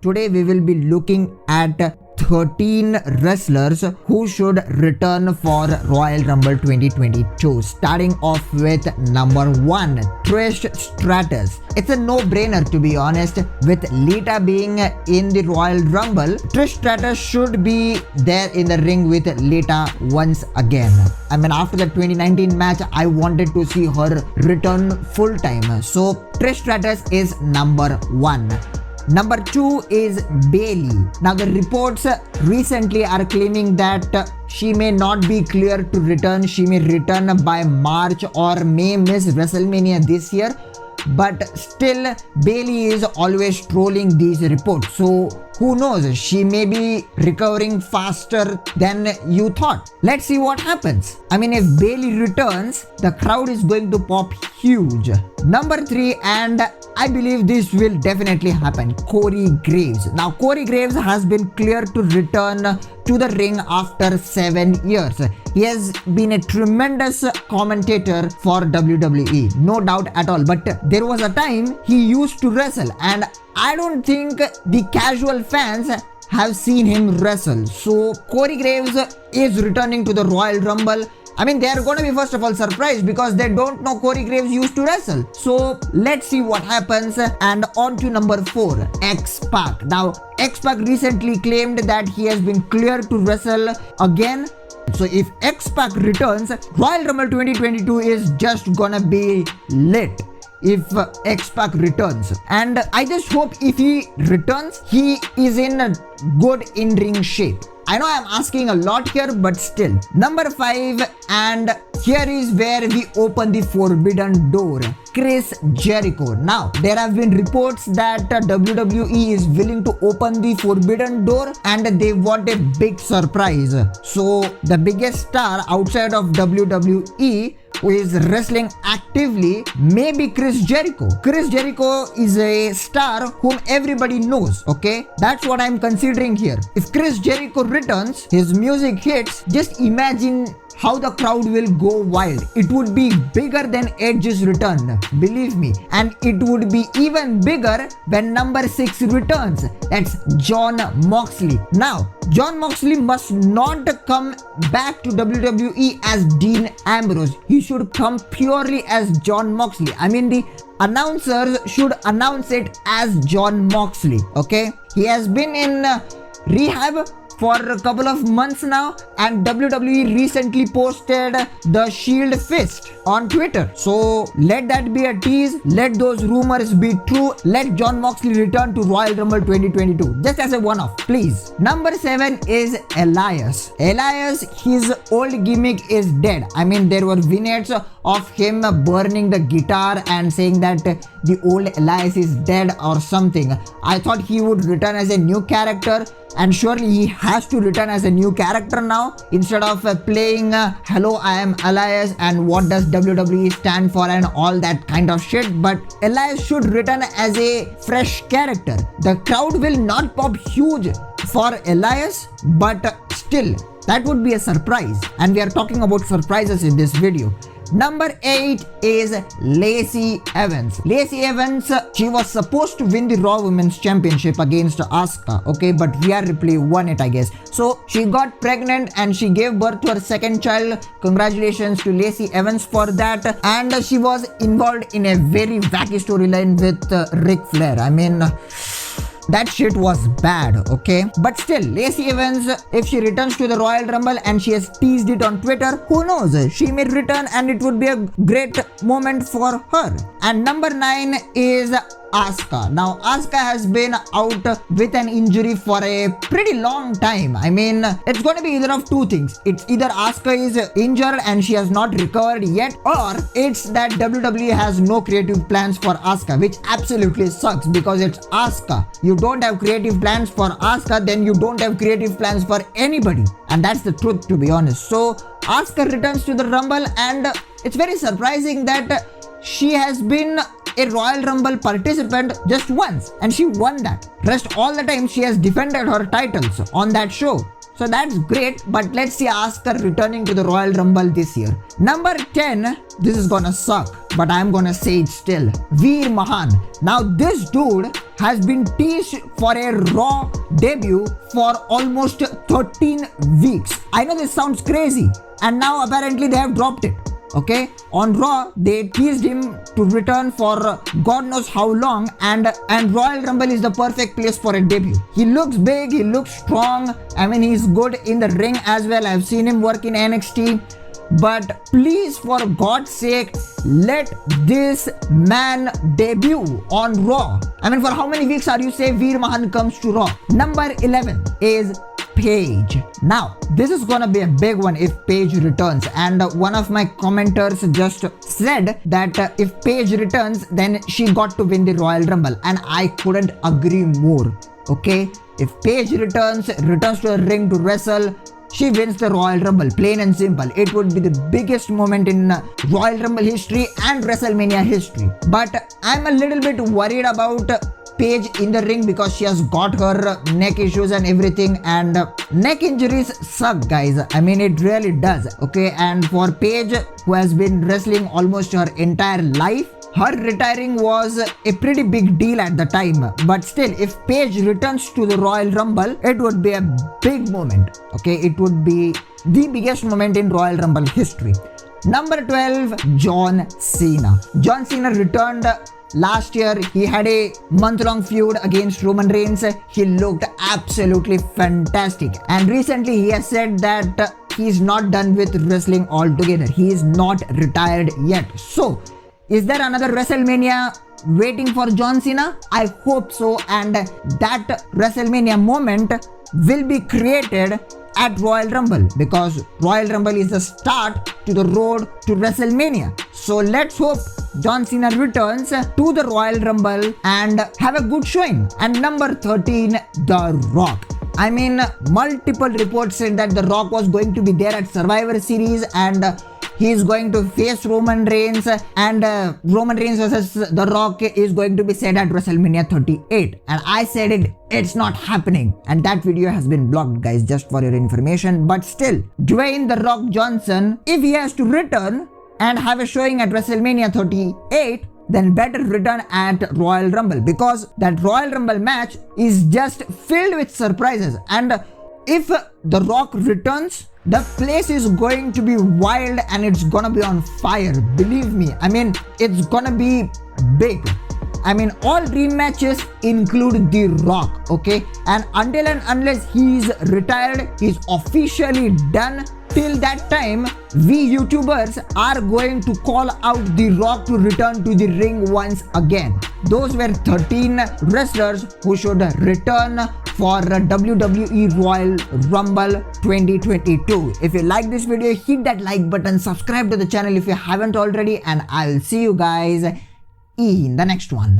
Today we will be looking at 13 wrestlers who should return for Royal Rumble 2022. Starting off with number 1, Trish Stratus. It's a no-brainer, to be honest. With Lita being in the Royal Rumble, Trish Stratus should be there in the ring with Lita once again. I mean, after the 2019 match, I wanted to see her return full-time. So Trish Stratus is number 1. Number 2 is Bayley. Now the reports recently are claiming that she may not be clear to return. She may return by March or may miss WrestleMania this year. But still, Bayley is always trolling these reports. So who knows? She may be recovering faster than you thought. Let's see what happens. I mean, if Bayley returns, the crowd is going to pop huge. Number 3, and I believe this will definitely happen, Corey Graves. Now, Corey Graves has been cleared to return to the ring after 7 years. He has been a tremendous commentator for WWE, no doubt at all. But there was a time he used to wrestle, and I don't think the casual fans have seen him wrestle. So Corey Graves is returning to the Royal Rumble. I mean, they are going to be first of all surprised because they don't know Corey Graves used to wrestle. So let's see what happens. And on to number 4, X-Pac. Now, X-Pac recently claimed that he has been cleared to wrestle again. So if X-Pac returns, Royal Rumble 2022 is just gonna be lit if X-Pac returns. And I just hope if he returns, he is in a good in-ring shape. I know I'm asking a lot here, but still. Number 5, and here is where we open the forbidden door, Chris Jericho. Now, there have been reports that WWE is willing to open the forbidden door and they want a big surprise. So, the biggest star outside of WWE who is wrestling actively may be Chris Jericho. Chris Jericho is a star whom everybody knows, okay? That's what I'm considering here. If Chris Jericho returns, his music hits, just imagine how the crowd will go wild. It would be bigger than Edge's return, believe me. And it would be even bigger when number 6 returns. That's Jon Moxley. Now, Jon Moxley must not come back to WWE as Dean Ambrose. He should come purely as Jon Moxley. I mean, the announcers should announce it as Jon Moxley, okay? He has been in rehab for a couple of months now, and WWE recently posted the Shield Fist on Twitter. So let that be a tease. Let those rumors be true. Let Jon Moxley return to Royal Rumble 2022 just as a one-off, please. Number 7 is Elias. Elias, his old gimmick is dead. I mean, there were vignettes of him burning the guitar and saying that the old Elias is dead or something. I thought he would return as a new character, and surely he has to return as a new character now instead of playing hello, I am Elias and what does WWE stand for and all that kind of shit. But Elias should return as a fresh character. The crowd will not pop huge for Elias, but still, that would be a surprise, and we are talking about surprises in this video. Number 8 is Lacie Evans. Lacie Evans, she was supposed to win the Raw Women's Championship against Asuka, okay, but Rhea Ripley won it, I guess. So she got pregnant and she gave birth to her second child. Congratulations to Lacie Evans for that. And she was involved in a very wacky storyline with Ric Flair. I mean, that shit was bad, okay? But still, Lacie Evans, if she returns to the Royal Rumble and she has teased it on Twitter, who knows? She may return and it would be a great moment for her. And number 9 is Asuka. Now, Asuka has been out with an injury for a pretty long time. I mean, it's going to be either of two things. It's either Asuka is injured and she has not recovered yet, or it's that WWE has no creative plans for Asuka, which absolutely sucks because it's Asuka. You don't have creative plans for Asuka, then you don't have creative plans for anybody. And that's the truth, to be honest. So, Asuka returns to the Rumble, and it's very surprising that she has been a Royal Rumble participant just once and she won that. Rest all the time she has defended her titles on that show. So that's great, but let's see Asuka returning to the Royal Rumble this year. Number 10, this is gonna suck, but I'm gonna say it still. Veer Mahan. Now this dude has been teased for a Raw debut for almost 13 weeks. I know this sounds crazy, and now apparently they have dropped it. Okay, on Raw they teased him to return for God knows how long, and Royal Rumble is the perfect place for a debut. He looks big, he looks strong. I mean, he's good in the ring as well. I've seen him work in NXT. But please, for God's sake, let this man debut on Raw. I mean, for how many weeks are you say Veer Mahan comes to Raw? Number 11 is Paige. Now, this is gonna be a big one if Paige returns, and one of my commenters just said that if Paige returns, then she got to win the Royal Rumble, and I couldn't agree more. Okay, if Paige returns to the ring to wrestle, she wins the Royal Rumble, plain and simple. It would be the biggest moment in Royal Rumble history and WrestleMania history. But I'm a little bit worried about Paige in the ring because she has got her neck issues and everything, and neck injuries suck, guys. I mean, it really does. Okay, and for Paige, who has been wrestling almost her entire life, her retiring was a pretty big deal at the time. But still, if Paige returns to the Royal Rumble, it would be a big moment. Okay, it would be the biggest moment in Royal Rumble history. Number 12, John Cena. John Cena returned last year. He had a month-long feud against Roman Reigns. He looked absolutely fantastic. And recently he has said that he's not done with wrestling altogether. He is not retired yet. So, is there another WrestleMania waiting for John Cena? I hope so, and that WrestleMania moment will be created at Royal Rumble, because Royal Rumble is the start to the road to WrestleMania. So let's hope John Cena returns to the Royal Rumble and have a good showing. And number 13, The Rock. I mean, multiple reports said that The Rock was going to be there at Survivor Series, and he is going to face Roman Reigns, and Roman Reigns versus The Rock is going to be said at WrestleMania 38. And I said it's not happening. And that video has been blocked, guys, just for your information. But still, Dwayne The Rock Johnson, if he has to return and have a showing at WrestleMania 38, then better return at Royal Rumble, because that Royal Rumble match is just filled with surprises. And if The Rock returns, the place is going to be wild and it's gonna be on fire. Believe me, I mean, it's gonna be big. I mean, all dream matches include The Rock, okay? And until and unless he's retired, he's officially done. Till that time, we YouTubers are going to call out The Rock to return to the ring once again. Those were 13 wrestlers who should return for WWE Royal Rumble 2022. If you like this video, hit that like button, subscribe to the channel if you haven't already, and I'll see you guys in the next one.